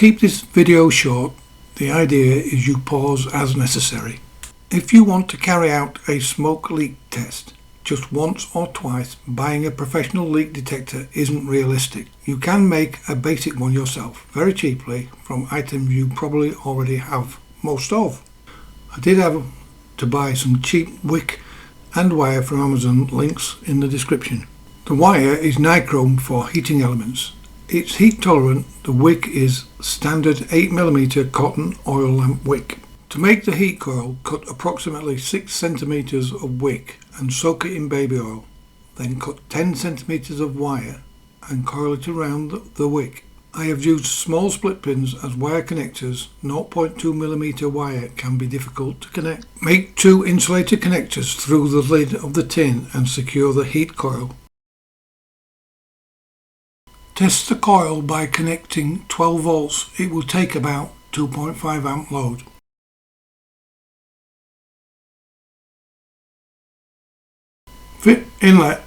keep this video short, the idea is you pause as necessary. If you want to carry out a smoke leak test just once or twice, buying a professional leak detector isn't realistic. You can make a basic one yourself very cheaply from items you probably already have most of. I did have to buy some cheap wick and wire from Amazon, links in the description. The wire is Nichrome for heating elements. It's heat tolerant. The wick is standard 8mm cotton oil lamp wick. To make the heat coil, cut approximately 6 cm of wick and soak it in baby oil. Then cut 10 cm of wire and coil it around the wick. I have used small split pins as wire connectors. 0.2mm wire can be difficult to connect. Make 2 insulated connectors through the lid of the tin and secure the heat coil. Test the coil by connecting 12 volts. It will take about 2.5 amp load. Fit inlet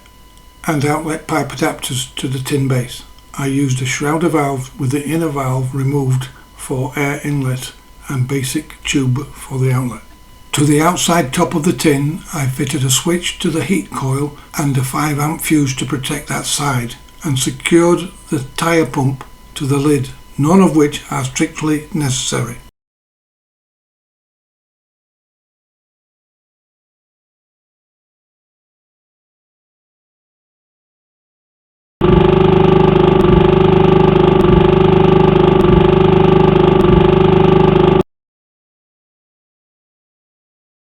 and outlet pipe adapters to the tin base. I used a shrouder valve with the inner valve removed for air inlet and basic tube for the outlet. To the outside top of the tin, I fitted a switch to the heat coil and a 5 amp fuse to protect that side, and secured the tyre pump to the lid, none of which are strictly necessary.